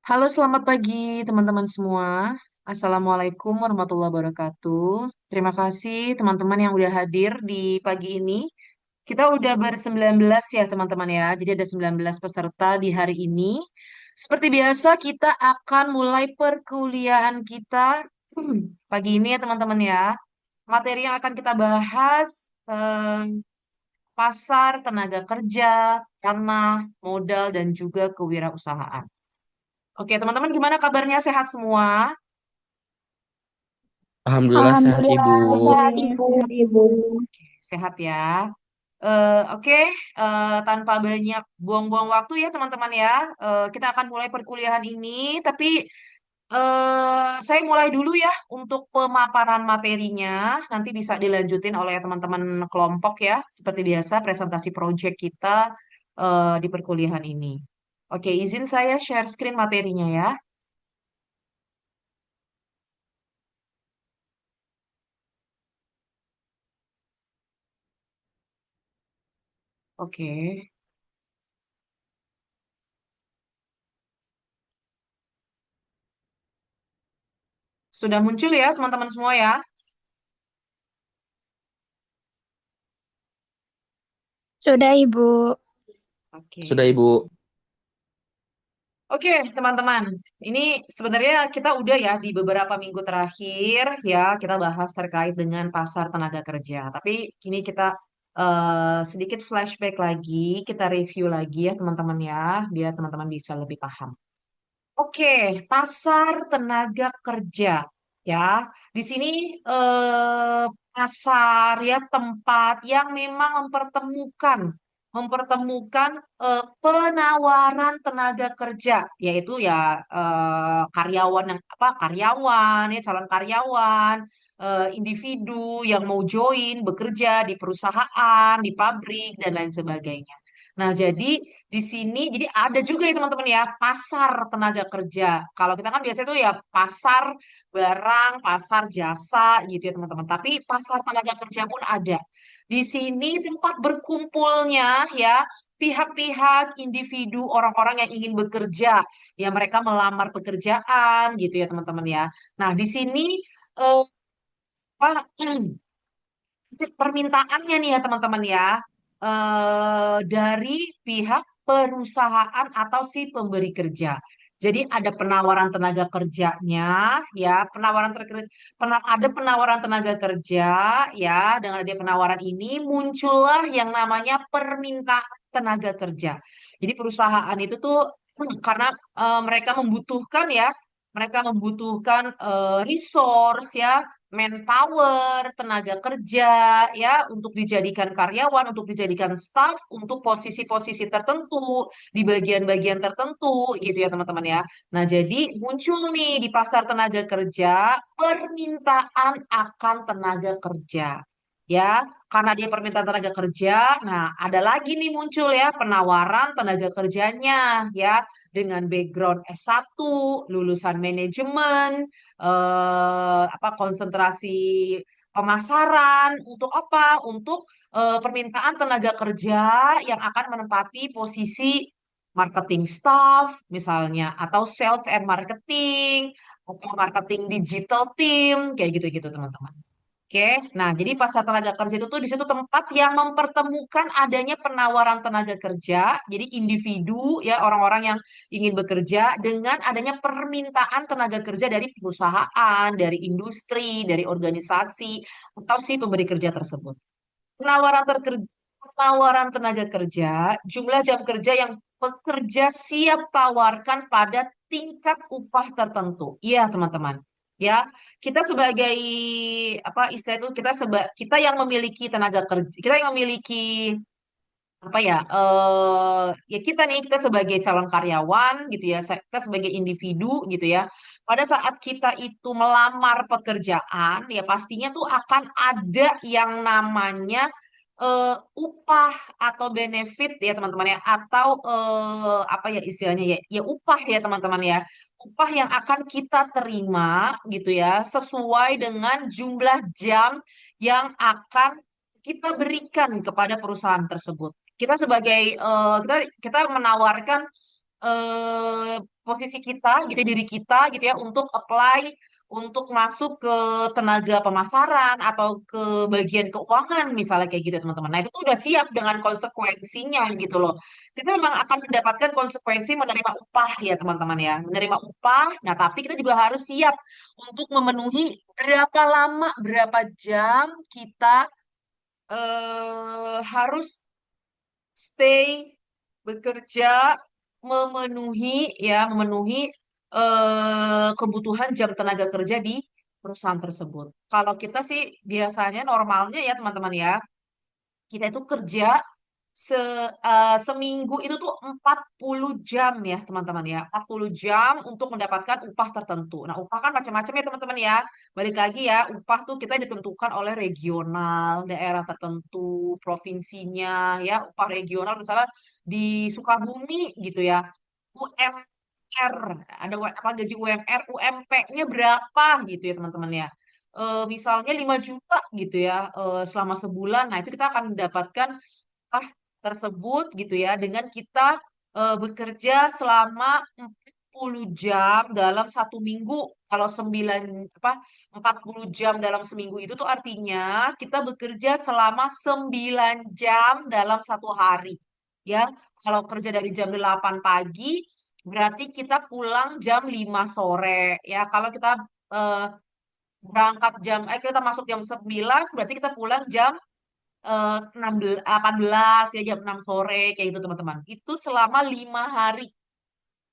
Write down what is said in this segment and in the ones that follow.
Halo, selamat pagi teman-teman semua. Assalamualaikum warahmatullahi wabarakatuh. Terima kasih teman-teman yang udah hadir di pagi ini. Kita udah ber-19 ya teman-teman ya. Jadi ada 19 peserta di hari ini. Seperti biasa kita akan mulai perkuliahan kita pagi ini ya teman-teman ya. Materi yang akan kita bahas pasar tenaga kerja, tanah, modal, dan juga kewirausahaan. Oke, teman-teman gimana kabarnya? Sehat semua? Alhamdulillah sehat Alhamdulillah, Ibu. sehat Ibu. Sehat ya. Oke, tanpa banyak buang-buang waktu ya teman-teman ya. Kita akan mulai perkuliahan ini, tapi saya mulai dulu ya untuk pemaparan materinya. Nanti bisa dilanjutin oleh teman-teman kelompok ya. Seperti biasa, presentasi project kita di perkuliahan ini. Oke, izin saya share screen materinya ya. Oke, sudah muncul ya teman-teman semua ya. Sudah Ibu. Sudah Oke. Ibu. Oke, teman-teman. Ini sebenarnya kita udah ya di beberapa minggu terakhir ya kita bahas terkait dengan pasar tenaga kerja. Tapi ini kita sedikit flashback lagi, kita review lagi ya teman-teman ya, biar teman-teman bisa lebih paham. Oke, pasar tenaga kerja ya. Di sini pasar ya tempat yang memang mempertemukan penawaran tenaga kerja, yaitu ya karyawan yang apa karyawan ya calon karyawan, individu yang mau join bekerja di perusahaan, di pabrik dan lain sebagainya. Nah, jadi di sini, jadi ada juga ya teman-teman ya, pasar tenaga kerja. Kalau kita kan biasanya tuh ya pasar barang, pasar jasa gitu ya teman-teman. Tapi pasar tenaga kerja pun ada. Di sini tempat berkumpulnya ya pihak-pihak, individu, orang-orang yang ingin bekerja. Ya mereka melamar pekerjaan gitu ya teman-teman ya. Nah, di sini eh, apa, permintaannya nih ya teman-teman ya dari pihak perusahaan atau si pemberi kerja. Jadi ada penawaran tenaga kerjanya ya, ada penawaran tenaga kerja ya, dengan ada penawaran ini muncullah yang namanya permintaan tenaga kerja. Jadi perusahaan itu tuh karena mereka membutuhkan ya, mereka membutuhkan resource ya, manpower, tenaga kerja, ya, untuk dijadikan karyawan, untuk dijadikan staff, untuk posisi-posisi tertentu, di bagian-bagian tertentu, gitu ya teman-teman ya. Nah, jadi muncul nih di pasar tenaga kerja, permintaan akan tenaga kerja. Ya, karena dia permintaan tenaga kerja, nah ada lagi nih muncul ya penawaran tenaga kerjanya ya dengan background S1, lulusan manajemen, apa konsentrasi pemasaran untuk apa? Untuk permintaan tenaga kerja yang akan menempati posisi marketing staff misalnya atau sales and marketing atau marketing digital team kayak gitu-gitu teman-teman. Oke, nah jadi pasar tenaga kerja itu tuh di situ tempat yang mempertemukan adanya penawaran tenaga kerja, jadi individu ya orang-orang yang ingin bekerja dengan adanya permintaan tenaga kerja dari perusahaan, dari industri, dari organisasi atau si pemberi kerja tersebut. Penawaran penawaran tenaga kerja, jumlah jam kerja yang pekerja siap tawarkan pada tingkat upah tertentu. Iya, teman-teman. Ya, kita sebagai apa istilah itu kita yang memiliki tenaga kerja, kita yang memiliki apa ya ya kita nih kita sebagai calon karyawan gitu ya kita sebagai individu gitu ya pada saat kita itu melamar pekerjaan ya pastinya tuh akan ada yang namanya upah atau benefit ya teman-teman ya atau apa ya istilahnya ya ya upah ya teman-teman ya upah yang akan kita terima gitu ya sesuai dengan jumlah jam yang akan kita berikan kepada perusahaan tersebut kita sebagai kita menawarkan eh, posisi kita gitu ya, diri kita gitu ya untuk apply untuk masuk ke tenaga pemasaran atau ke bagian keuangan misalnya kayak gitu ya, teman-teman. Nah, itu tuh udah siap dengan konsekuensinya gitu loh. Kita memang akan mendapatkan konsekuensi menerima upah ya, teman-teman ya. Menerima upah. Nah, tapi kita juga harus siap untuk memenuhi berapa lama, berapa jam kita harus stay bekerja memenuhi kebutuhan jam tenaga kerja di perusahaan tersebut. Kalau kita sih biasanya normalnya ya teman-teman ya, kita itu kerja seminggu itu tuh 40 jam ya teman-teman ya. 40 jam untuk mendapatkan upah tertentu. Nah, upah kan macam-macam ya teman-teman ya. Balik lagi ya, upah tuh kita ditentukan oleh regional, daerah tertentu, provinsinya ya. Upah regional misalnya di Sukabumi gitu ya. UMR, ada apa gaji UMR, UMP-nya berapa gitu ya teman-teman ya. Misalnya 5 juta gitu ya selama sebulan. Nah, itu kita akan mendapatkan upah tersebut gitu ya dengan kita bekerja selama 40 jam dalam satu minggu. Kalau 40 jam dalam seminggu itu tuh artinya kita bekerja selama 9 jam dalam satu hari. Ya, kalau kerja dari jam 8 pagi berarti kita pulang jam 5 sore. Ya, kalau kita eh, kita masuk jam 9 berarti kita pulang jam 18 ya jam 6 sore kayak gitu teman-teman. Itu selama 5 hari,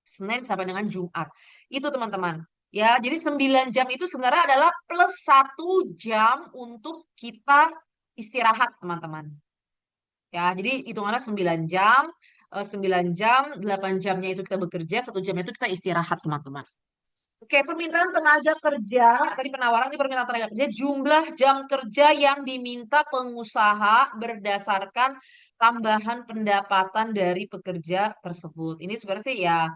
Senin sampai dengan Jumat. Itu teman-teman. Ya, jadi 9 jam itu sebenarnya adalah plus 1 jam untuk kita istirahat teman-teman. Ya, jadi hitungannya 9 jam, 9 jam, 8 jamnya itu kita bekerja, 1 jamnya itu kita istirahat teman-teman. Oke, permintaan tenaga kerja, tadi penawaran ini permintaan tenaga kerja, jumlah jam kerja yang diminta pengusaha berdasarkan tambahan pendapatan dari pekerja tersebut. Ini sebenarnya sih ya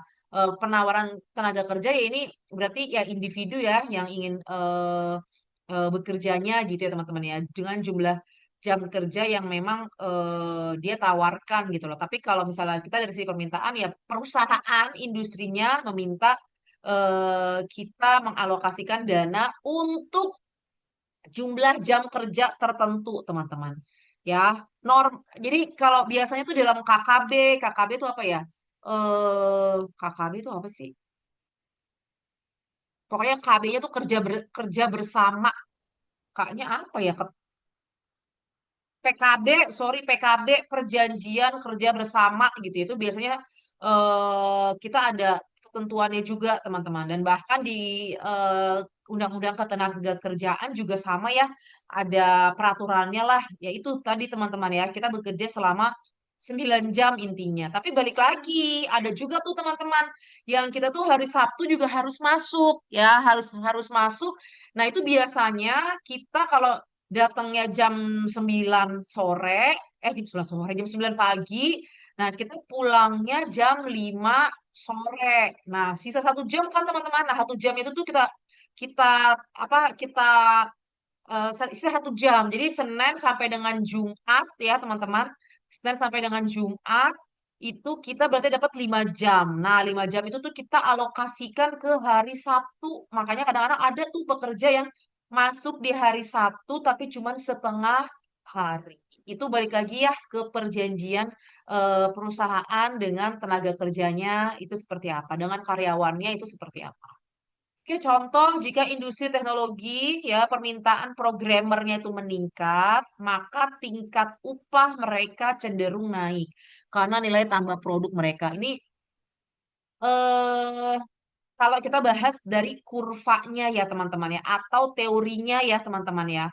penawaran tenaga kerja ya ini berarti ya individu ya yang ingin bekerjanya gitu ya teman-teman ya, dengan jumlah jam kerja yang memang dia tawarkan gitu loh. Tapi kalau misalnya kita dari sisi permintaan ya perusahaan industrinya meminta kita mengalokasikan dana untuk jumlah jam kerja tertentu, teman-teman. Ya, Jadi kalau biasanya tuh dalam KKB itu apa ya? KKB itu apa sih? Pokoknya KB-nya tuh kerja bersama. Kayaknya apa ya? PKB, sorry PKB, perjanjian kerja bersama gitu. Itu biasanya kita ada ketentuannya juga teman-teman. Dan bahkan di Undang-Undang Ketenagakerjaan juga sama ya, ada peraturannya lah. Ya itu tadi teman-teman ya, kita bekerja selama 9 jam intinya. Tapi balik lagi, ada juga tuh teman-teman yang kita tuh hari Sabtu juga harus masuk ya, harus harus masuk. Nah, itu biasanya kita kalau datangnya jam 9 sore, jam 9 sore, jam 9 pagi. Nah, kita pulangnya jam 5 sore. Nah, sisa 1 jam kan teman-teman. Nah, 1 jam itu tuh kita kita apa kita sisa 1 jam. Jadi Senin sampai dengan Jumat ya teman-teman. Senin sampai dengan Jumat itu kita berarti dapat 5 jam. Nah, 5 jam itu tuh kita alokasikan ke hari Sabtu. Makanya kadang-kadang ada tuh pekerja yang masuk di hari Sabtu tapi cuma setengah hari. Itu balik lagi ya ke perjanjian perusahaan dengan tenaga kerjanya itu seperti apa, dengan karyawannya itu seperti apa. Oke, contoh jika industri teknologi ya permintaan programmernya itu meningkat, maka tingkat upah mereka cenderung naik karena nilai tambah produk mereka. Ini eh kalau kita bahas dari kurvanya ya teman-teman ya, atau teorinya ya teman-teman ya.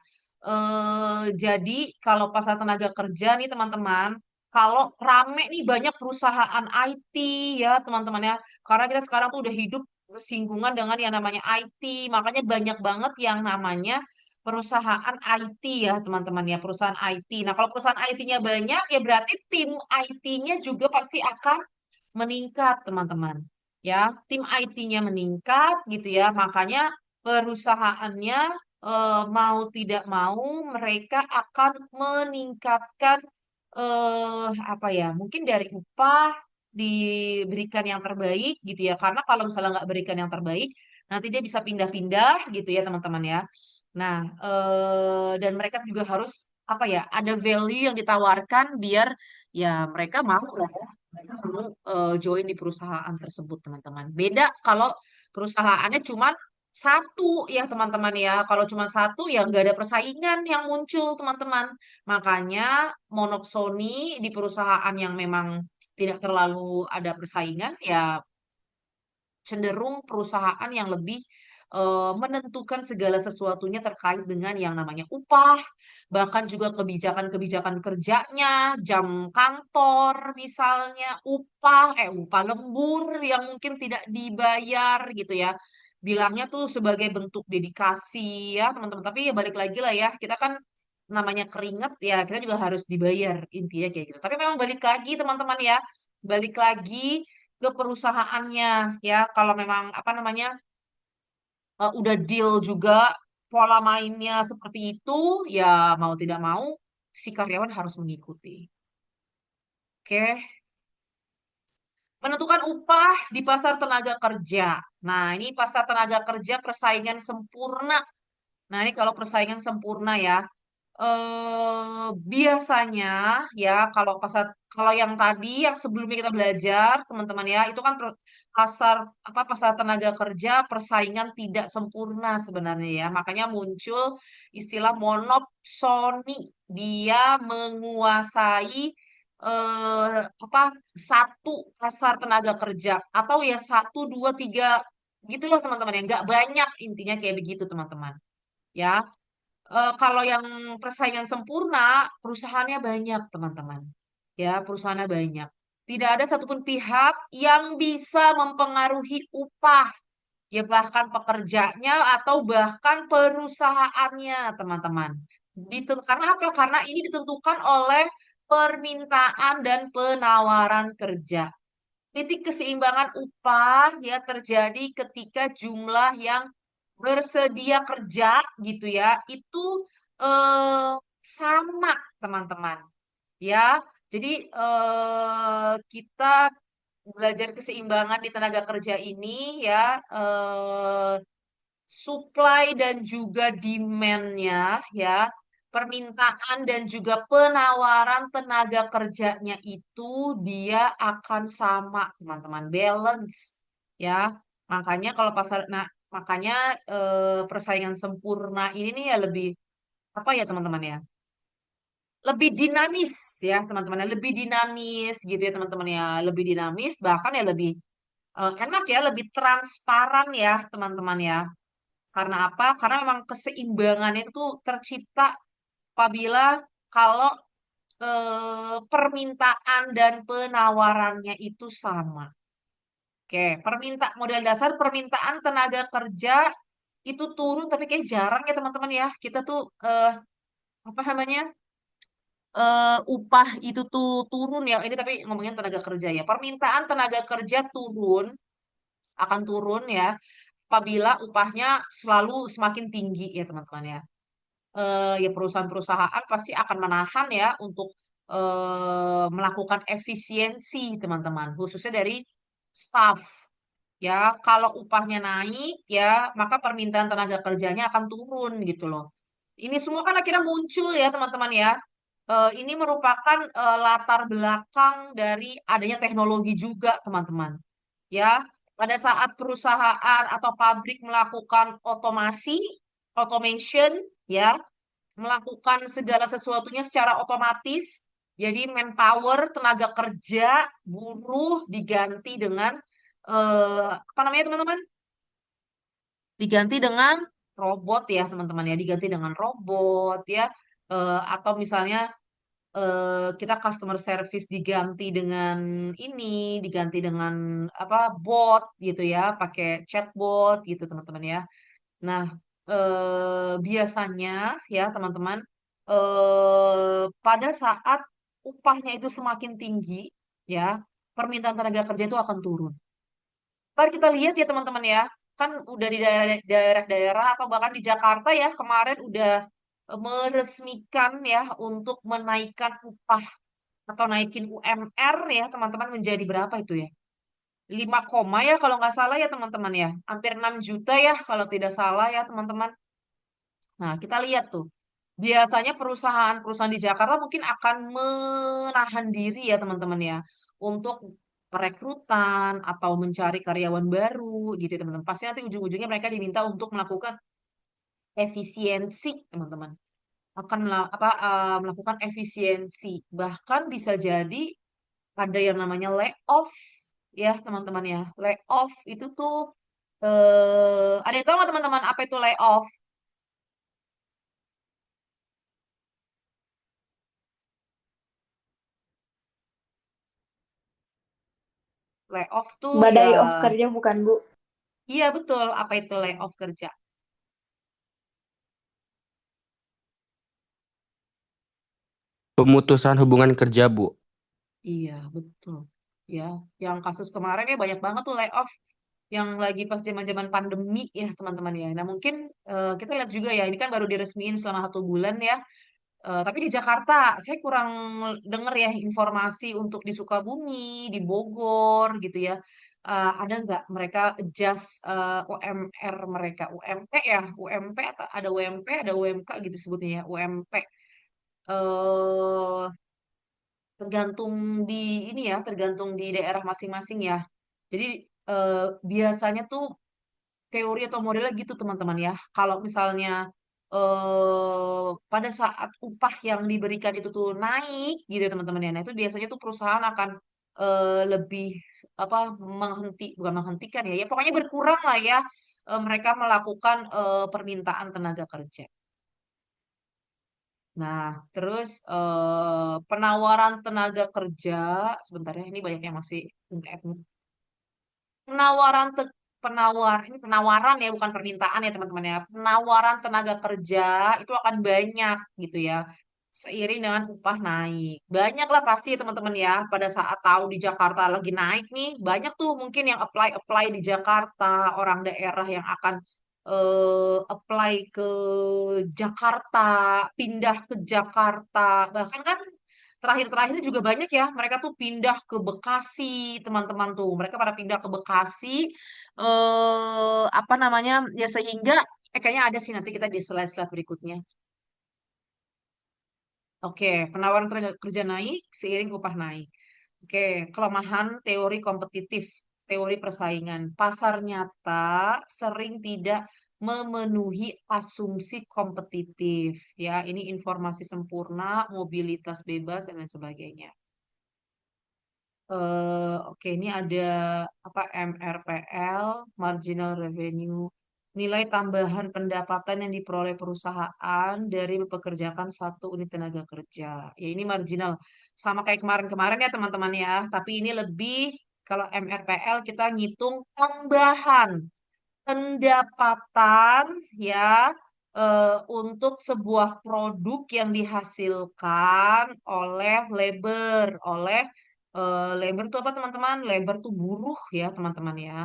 Jadi kalau pasar tenaga kerja nih teman-teman, kalau rame nih banyak perusahaan IT ya teman-teman ya, karena kita sekarang tuh udah hidup bersinggungan dengan yang namanya IT, makanya banyak banget yang namanya perusahaan IT ya teman-teman ya, perusahaan IT. Nah kalau perusahaan IT-nya banyak ya berarti tim IT-nya juga pasti akan meningkat teman-teman ya tim IT-nya meningkat gitu ya makanya perusahaannya mau tidak mau mereka akan meningkatkan apa ya mungkin dari upah diberikan yang terbaik gitu ya. Karena kalau misalnya nggak berikan yang terbaik, nanti dia bisa pindah-pindah gitu ya teman-teman ya. Nah, dan mereka juga harus apa ya, ada value yang ditawarkan biar ya mereka mau lah ya. Mereka mau join di perusahaan tersebut teman-teman. Beda kalau perusahaannya cuma satu ya teman-teman ya. Kalau cuma satu ya nggak ada persaingan yang muncul teman-teman. Makanya monopsoni di perusahaan yang memang tidak terlalu ada persaingan, ya cenderung perusahaan yang lebih menentukan segala sesuatunya terkait dengan yang namanya upah, bahkan juga kebijakan-kebijakan kerjanya, jam kantor misalnya, upah lembur yang mungkin tidak dibayar gitu ya. Bilangnya tuh sebagai bentuk dedikasi ya teman-teman. Tapi ya balik lagi lah ya, kita kan namanya keringat ya kita juga harus dibayar intinya kayak gitu. Tapi memang balik lagi teman-teman ya, balik lagi ke perusahaannya ya. Kalau memang apa namanya udah deal juga pola mainnya seperti itu, ya mau tidak mau si karyawan harus mengikuti. Oke, menentukan upah di pasar tenaga kerja. Nah, ini pasar tenaga kerja persaingan sempurna. Nah, ini kalau persaingan sempurna ya, biasanya ya kalau yang tadi yang sebelumnya kita belajar teman-teman ya itu kan pasar tenaga kerja persaingan tidak sempurna sebenarnya ya, makanya muncul istilah monopsoni, dia menguasai apa satu pasar tenaga kerja atau ya satu dua tiga gitulah teman-teman ya, nggak banyak intinya kayak begitu teman-teman ya. Kalau yang persaingan sempurna, perusahaannya banyak, teman-teman. Ya, perusahaannya banyak. Tidak ada satupun pihak yang bisa mempengaruhi upah, ya bahkan pekerjanya atau bahkan perusahaannya, teman-teman. Karena apa? Karena ini ditentukan oleh permintaan dan penawaran kerja. Titik keseimbangan upah ya terjadi ketika jumlah yang bersedia kerja gitu ya itu eh, sama teman-teman ya. Jadi kita belajar keseimbangan di tenaga kerja ini ya, supply dan juga demand-nya ya, permintaan dan juga penawaran tenaga kerjanya itu dia akan sama, teman-teman, balance ya. Makanya kalau makanya persaingan sempurna ini nih ya lebih apa ya teman-teman ya? Lebih dinamis ya, teman-teman ya, lebih dinamis gitu ya teman-teman ya, lebih dinamis bahkan ya lebih enak ya, lebih transparan ya, teman-teman ya. Karena apa? Karena memang keseimbangan itu tuh tercipta apabila kalau permintaan dan penawarannya itu sama. Oke, modal dasar permintaan tenaga kerja itu turun, tapi kayak jarang ya teman-teman ya. Kita tuh apa namanya upah itu tuh turun ya. Ini tapi ngomongin tenaga kerja ya. Permintaan tenaga kerja akan turun ya apabila upahnya selalu semakin tinggi ya teman-teman ya. Ya perusahaan-perusahaan pasti akan menahan ya untuk melakukan efisiensi teman-teman, khususnya dari staff. Ya, kalau upahnya naik ya, maka permintaan tenaga kerjanya akan turun gitu loh. Ini semua kan akhirnya muncul ya teman-teman ya. Ini merupakan latar belakang dari adanya teknologi juga teman-teman. Ya, pada saat perusahaan atau pabrik melakukan automation ya, melakukan segala sesuatunya secara otomatis. Jadi manpower, tenaga kerja, buruh diganti dengan apa namanya teman-teman? Diganti dengan robot ya teman-teman ya, diganti dengan robot ya. Atau misalnya kita customer service diganti dengan diganti dengan apa bot gitu ya, pakai chatbot gitu teman-teman ya. Nah, biasanya ya teman-teman, pada saat upahnya itu semakin tinggi, ya, permintaan tenaga kerja itu akan turun. Ntar kita lihat ya teman-teman ya, kan udah di daerah-daerah atau bahkan di Jakarta ya kemarin udah meresmikan ya untuk menaikkan upah atau naikin UMR ya teman-teman menjadi berapa itu ya? 5 koma ya kalau nggak salah ya teman-teman ya. Hampir 6 juta ya kalau tidak salah ya teman-teman. Nah, kita lihat tuh. Biasanya perusahaan-perusahaan di Jakarta mungkin akan menahan diri ya teman-teman ya. Untuk perekrutan atau mencari karyawan baru gitu ya teman-teman. Pasti nanti ujung-ujungnya mereka diminta untuk melakukan efisiensi teman-teman. Akan melakukan efisiensi. Bahkan bisa jadi ada yang namanya layoff ya teman-teman ya. Layoff itu tuh ada yang tahu nggak teman-teman apa itu layoff? Layoff tuh ya, Badai off kerja bukan, Bu? iya betul. Apa itu layoff kerja? Pemutusan hubungan kerja, Bu. Iya betul. Ya, yang kasus kemarin ya banyak banget tuh layoff yang lagi pas zaman-zaman pandemi ya teman-teman ya. Nah mungkin kita lihat juga ya, ini kan baru diresmiin selama 1 bulan ya. Tapi di Jakarta, saya kurang dengar ya informasi untuk di Sukabumi, di Bogor gitu ya. Ada nggak mereka adjust UMR mereka? UMP ya, UMP atau ada UMP, ada UMK gitu sebutnya ya, UMP. Eh tergantung di ini ya, tergantung di daerah masing-masing ya. Jadi biasanya tuh teori atau modelnya gitu teman-teman ya. Kalau misalnya pada saat upah yang diberikan itu tuh naik gitu ya teman-teman ya. Nah itu biasanya tuh perusahaan akan lebih apa bukan menghentikan ya. Ya pokoknya berkurang lah ya mereka melakukan permintaan tenaga kerja. Nah, terus penawaran tenaga kerja sebentar ya, ini banyak yang masih penawaran ini penawaran ya bukan permintaan ya teman-teman ya. Penawaran tenaga kerja itu akan banyak gitu ya. Seiring dengan upah naik. Banyak lah pasti ya teman-teman ya pada saat tahu di Jakarta lagi naik nih, banyak tuh mungkin yang apply di Jakarta, orang daerah yang akan apply ke Jakarta, pindah ke Jakarta. Bahkan kan terakhir-terakhir ini juga banyak ya, mereka tuh pindah ke Bekasi, teman-teman tuh. Mereka pada pindah ke Bekasi, apa namanya, ya sehingga, kayaknya ada sih nanti kita di slide-slide berikutnya. Oke, penawaran tenaga kerja naik seiring upah naik. Oke, kelemahan teori kompetitif, teori persaingan. Pasar nyata sering tidak memenuhi asumsi kompetitif. Ya, ini informasi sempurna, mobilitas bebas, dan lain sebagainya. Oke, ini ada apa MRPL, marginal revenue, nilai tambahan pendapatan yang diperoleh perusahaan dari mempekerjakan satu unit tenaga kerja. Ya ini marginal, sama kayak kemarin-kemarin ya teman-teman ya. Tapi ini lebih kalau MRPL kita ngitung tambahan pendapatan ya untuk sebuah produk yang dihasilkan oleh labor, labor itu apa teman-teman? Labor tuh buruh ya teman-teman ya.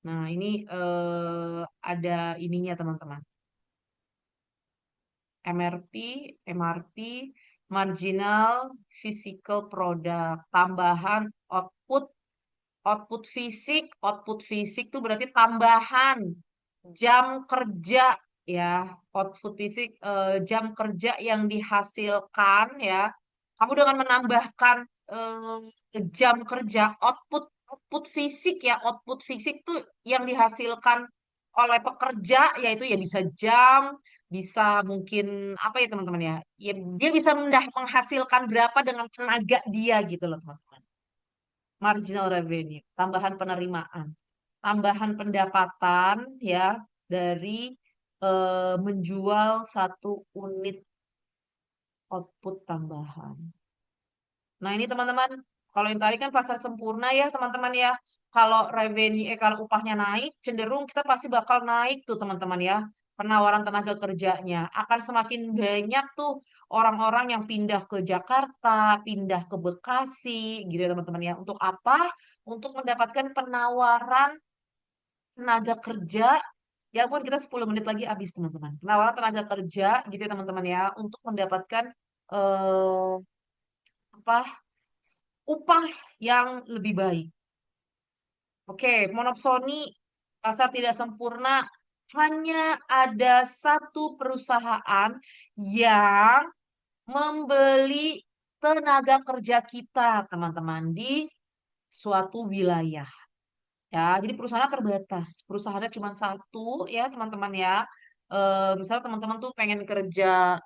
Nah ini ada ininya teman-teman. MRP, MRP, marginal physical product, tambahan output, output fisik tuh berarti tambahan jam kerja ya, output fisik jam kerja yang dihasilkan ya. Kamu dengan menambahkan jam kerja output fisik tuh yang dihasilkan oleh pekerja yaitu ya bisa jam, bisa mungkin apa ya teman-teman ya. Ya dia bisa menghasilkan berapa dengan tenaga dia gitu loh teman-teman. Marginal revenue, tambahan penerimaan, tambahan pendapatan ya dari menjual satu unit output tambahan. Nah, ini teman-teman, kalau yang tadi kan pasar sempurna ya, teman-teman ya. Kalau kalau upahnya naik, cenderung kita pasti bakal naik tuh, teman-teman ya. Penawaran tenaga kerjanya akan semakin banyak tuh orang-orang yang pindah ke Jakarta, pindah ke Bekasi, gitu ya, teman-teman ya. Untuk apa? Untuk mendapatkan penawaran tenaga kerja. Ya ampun, kita 10 menit lagi habis, teman-teman. Penawaran tenaga kerja, gitu ya, teman-teman ya, untuk mendapatkan eh, upah yang lebih baik. Oke, monopsoni, pasar tidak sempurna, hanya ada satu perusahaan yang membeli tenaga kerja kita, teman-teman, di suatu wilayah. Ya, jadi perusahaannya terbatas. Perusahaannya cuma satu, ya, teman-teman ya. Misalnya teman-teman tuh pengen kerja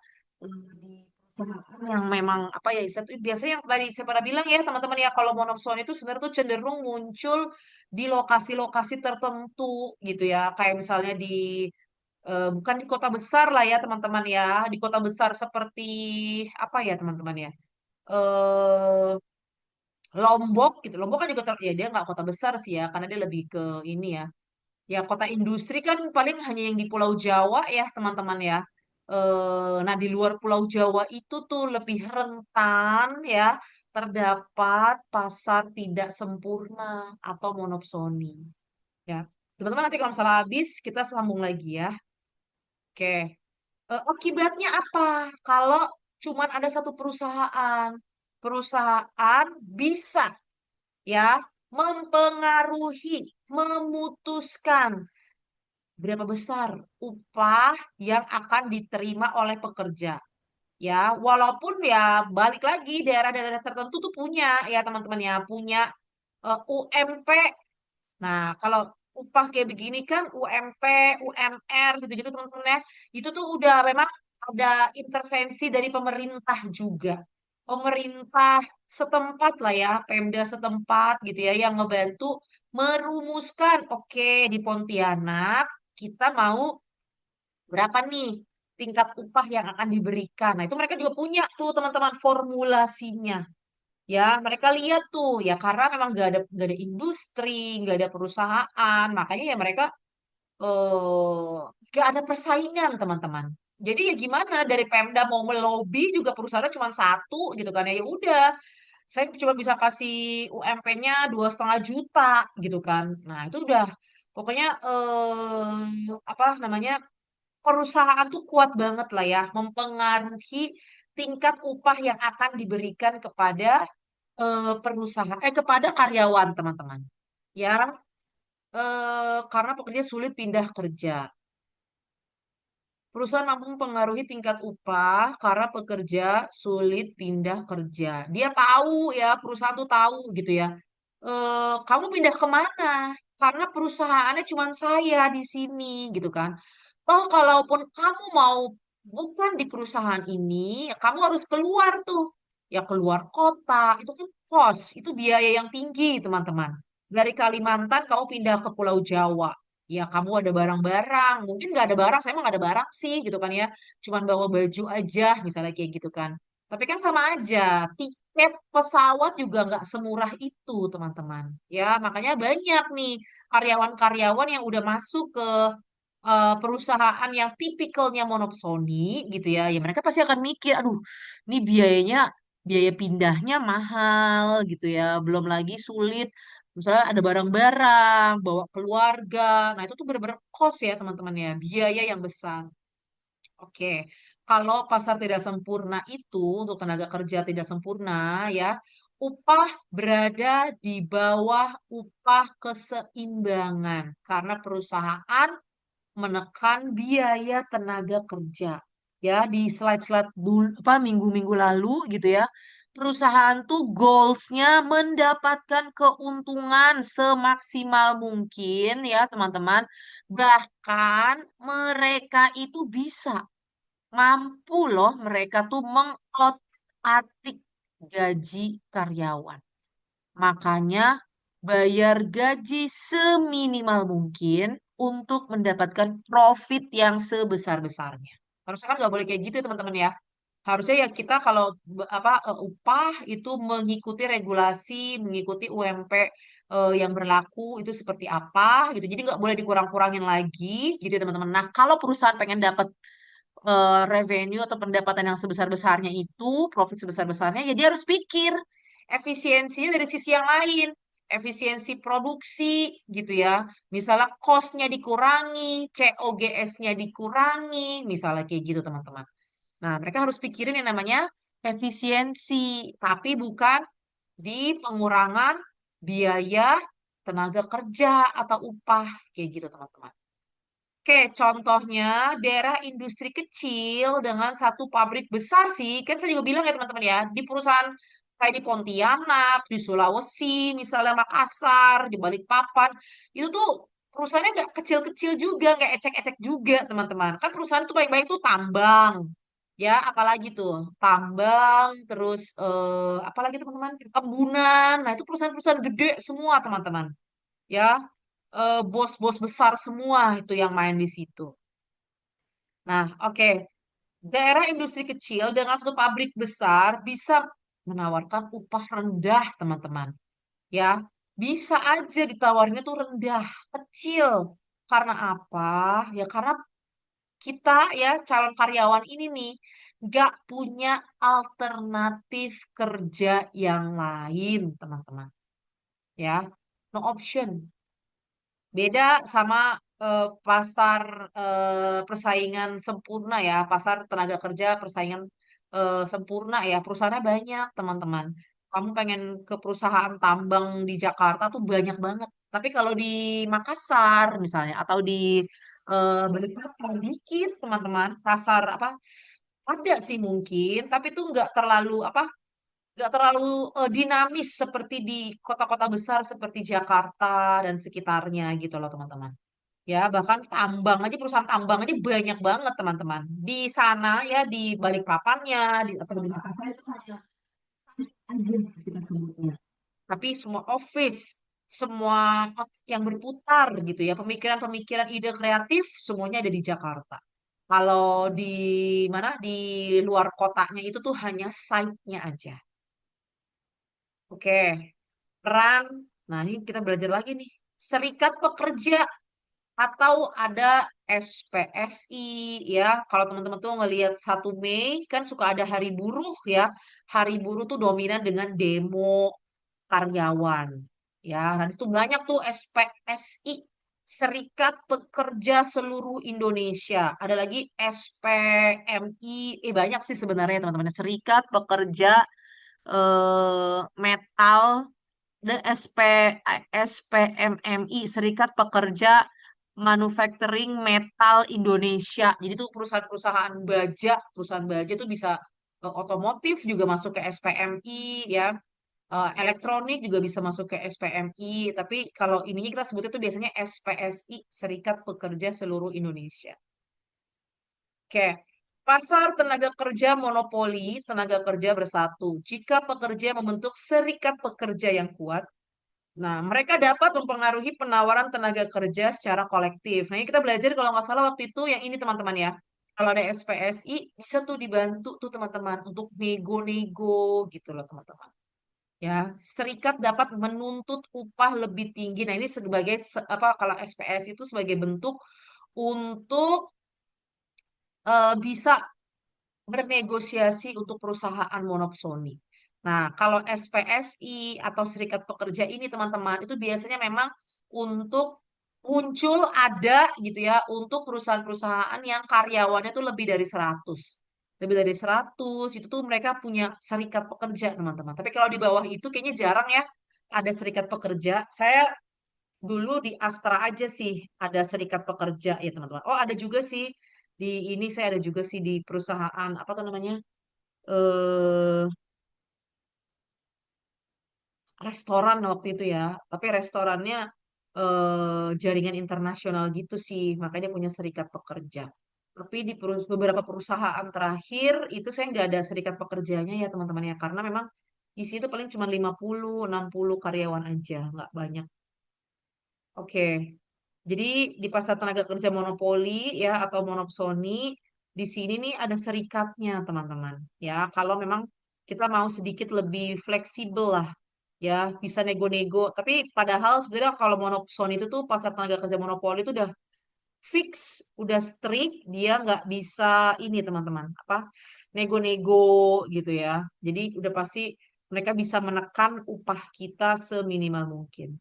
di perusahaan yang memang apa ya istilah biasanya yang tadi saya pernah bilang ya teman-teman ya kalau monopsoni itu sebenarnya tuh cenderung muncul di lokasi-lokasi tertentu gitu ya kayak misalnya di bukan di kota besar lah ya teman-teman ya di kota besar seperti apa ya teman-teman ya eh Lombok gitu Lombok kan juga ya dia nggak kota besar sih ya karena dia lebih ke ini ya ya, kota industri kan paling hanya yang di Pulau Jawa ya, teman-teman ya. Nah, di luar Pulau Jawa itu tuh lebih rentan ya, terdapat pasar tidak sempurna atau monopsoni. Ya, teman-teman nanti kalau misalnya habis kita sambung lagi ya. Oke, akibatnya apa? Kalau cuma ada satu perusahaan, perusahaan bisa ya mempengaruhi, memutuskan berapa besar upah yang akan diterima oleh pekerja. Ya, walaupun ya balik lagi daerah-daerah tertentu tuh punya ya teman-teman ya, punya UMP. Nah, kalau upah kayak begini kan UMP, UMR gitu-gitu teman-teman ya, itu tuh udah memang ada intervensi dari pemerintah juga. Pemerintah setempat lah ya, Pemda setempat gitu ya, yang ngebantu merumuskan, oke di Pontianak kita mau berapa nih tingkat upah yang akan diberikan. Nah, itu mereka juga punya tuh teman-teman formulasinya. Ya, mereka lihat tuh ya karena memang gak ada industri, gak ada perusahaan, makanya ya mereka gak ada persaingan teman-teman. Jadi ya gimana dari Pemda mau melobi juga perusahaannya cuma satu gitu kan ya ya udah saya cuma bisa kasih UMP-nya 2,5 juta gitu kan. Nah itu udah pokoknya apa namanya perusahaan tuh kuat banget lah ya mempengaruhi tingkat upah yang akan diberikan kepada perusahaan kepada karyawan teman-teman ya karena pekerja sulit pindah kerja. Perusahaan mampu mempengaruhi tingkat upah karena pekerja sulit pindah kerja. Dia tahu ya, perusahaan tuh tahu gitu ya. Kamu pindah kemana? Karena perusahaannya cuma saya di sini gitu kan. Oh, kalaupun kamu mau bukan di perusahaan ini, ya kamu harus keluar tuh. Ya keluar kota, itu kan kos, itu biaya yang tinggi teman-teman. Dari Kalimantan kamu pindah ke Pulau Jawa. Ya kamu ada barang-barang, mungkin nggak ada barang, saya emang nggak ada barang sih gitu kan ya. Cuman bawa baju aja misalnya kayak gitu kan. Tapi kan sama aja, tiket pesawat juga nggak semurah itu teman-teman. Ya makanya banyak nih karyawan-karyawan yang udah masuk ke perusahaan yang tipikalnya monopsoni gitu ya, ya mereka pasti akan mikir, aduh, ini biaya pindahnya mahal gitu ya, belum lagi sulit, misalnya ada barang-barang, bawa keluarga, nah itu tuh benar-benar cost ya teman-teman ya, biaya yang besar. Oke, kalau pasar tidak sempurna itu untuk tenaga kerja tidak sempurna ya, upah berada di bawah upah keseimbangan karena perusahaan menekan biaya tenaga kerja. Ya, di slide-slide apa minggu-minggu lalu gitu ya. Perusahaan tuh goals-nya mendapatkan keuntungan semaksimal mungkin ya, teman-teman. Bahkan mereka itu bisa mampu loh mereka tuh mengotak-atik gaji karyawan. Makanya bayar gaji seminimal mungkin untuk mendapatkan profit yang sebesar-besarnya. Harusnya kan nggak boleh kayak gitu ya teman-teman ya. Harusnya ya kita kalau upah itu mengikuti regulasi, mengikuti UMP yang berlaku itu seperti apa gitu. Jadi nggak boleh dikurang-kurangin lagi gitu ya teman-teman. Nah kalau perusahaan pengen dapat revenue atau pendapatan yang sebesar-besarnya itu, profit sebesar-besarnya, ya dia harus pikir efisiensinya dari sisi yang lain, efisiensi produksi gitu ya. Misalnya cost-nya dikurangi, COGS-nya dikurangi, misalnya kayak gitu teman-teman. Nah, mereka harus pikirin yang namanya efisiensi, tapi bukan di pengurangan biaya tenaga kerja atau upah kayak gitu teman-teman. Oke, contohnya daerah industri kecil dengan satu pabrik besar sih. Kan saya juga bilang ya teman-teman ya, di perusahaan kayak di Pontianak, di Sulawesi, misalnya Makassar, di Balikpapan, itu tuh perusahaannya nggak kecil-kecil juga, nggak ecek-ecek juga teman-teman. Kan perusahaan itu paling baik tuh tambang. Ya, apalagi tuh tambang, terus apalagi teman-teman, perkebunan. Nah, itu perusahaan-perusahaan gede semua teman-teman. Ya, bos-bos besar semua itu yang main di situ. Nah, oke. Daerah industri kecil dengan satu pabrik besar bisa menawarkan upah rendah, teman-teman. Ya, bisa aja ditawarnya tuh rendah, kecil. Karena apa? Ya karena kita ya calon karyawan ini nih nggak punya alternatif kerja yang lain, teman-teman. Ya, no option. Beda sama pasar persaingan sempurna ya, pasar tenaga kerja persaingan sempurna ya. Perusahaannya banyak, teman-teman. Kamu pengen ke perusahaan tambang di Jakarta tuh banyak banget. Tapi kalau di Makassar misalnya atau di Balikpapan dikit, teman-teman. Pasar apa? Ada sih mungkin, tapi tuh nggak terlalu dinamis seperti di kota-kota besar seperti Jakarta dan sekitarnya gitu loh teman-teman. Ya, bahkan tambang aja perusahaan tambang aja banyak banget teman-teman. Di sana ya di Balikpapannya, di atau di Makassar itu hanya aja kita sebutnya. Tapi semua office, semua otak yang berputar gitu ya, pemikiran-pemikiran ide kreatif semuanya ada di Jakarta. Kalau di mana di luar kotanya itu tuh hanya site-nya aja. Oke, peran. Nah, ini kita belajar lagi nih. Serikat pekerja atau ada SPSI ya. Kalau teman-teman tuh ngelihat 1 Mei kan suka ada hari buruh ya. Hari buruh tuh dominan dengan demo karyawan. Ya, dan itu banyak tuh SPSI, Serikat Pekerja Seluruh Indonesia. Ada lagi SPMI, banyak sih sebenarnya teman-teman. Serikat Pekerja Metal dan SPMMI, Serikat Pekerja Manufacturing Metal Indonesia. Jadi itu perusahaan baja tuh bisa otomotif juga masuk ke SPMI ya. Elektronik juga bisa masuk ke SPMI, tapi kalau ininya kita sebutnya tuh biasanya SPSI, Serikat Pekerja Seluruh Indonesia. Oke, pasar tenaga kerja monopoli, tenaga kerja bersatu. Jika pekerja membentuk serikat pekerja yang kuat, nah, mereka dapat mempengaruhi penawaran tenaga kerja secara kolektif. Nah, ini kita belajar kalau nggak salah waktu itu yang ini teman-teman ya. Kalau ada SPSI, bisa tuh dibantu tuh teman-teman untuk nego-nego gitu loh teman-teman. Ya, serikat dapat menuntut upah lebih tinggi. Nah, ini sebagai apa kalau SPSI itu sebagai bentuk untuk bisa bernegosiasi untuk perusahaan monopsoni. Nah, kalau SPSI atau serikat pekerja ini teman-teman itu biasanya memang untuk muncul ada gitu ya untuk perusahaan-perusahaan yang karyawannya tuh lebih dari 100. Lebih dari 100 itu tuh mereka punya serikat pekerja teman-teman. Tapi kalau di bawah itu kayaknya jarang ya ada serikat pekerja. Saya dulu di Astra aja sih ada serikat pekerja ya teman-teman. Oh, ada juga sih di ini saya ada juga sih di perusahaan apa tuh namanya? eh Restoran waktu itu ya. Tapi restorannya jaringan internasional gitu sih, makanya dia punya serikat pekerja. Tapi di beberapa perusahaan terakhir itu saya nggak ada serikat pekerjanya ya teman-teman ya, karena memang di situ paling cuma 50-60 karyawan aja, nggak banyak. Oke. Jadi di pasar tenaga kerja monopoli ya atau monopsoni di sini nih ada serikatnya teman-teman ya. Kalau memang kita mau sedikit lebih fleksibel lah ya bisa nego-nego. Tapi padahal sebenarnya kalau monopsoni itu tuh pasar tenaga kerja monopoli itu udah fix, udah strict, dia nggak bisa ini teman-teman apa nego-nego gitu ya. Jadi udah pasti mereka bisa menekan upah kita seminimal mungkin.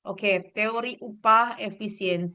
Oke, teori upah efisiensi.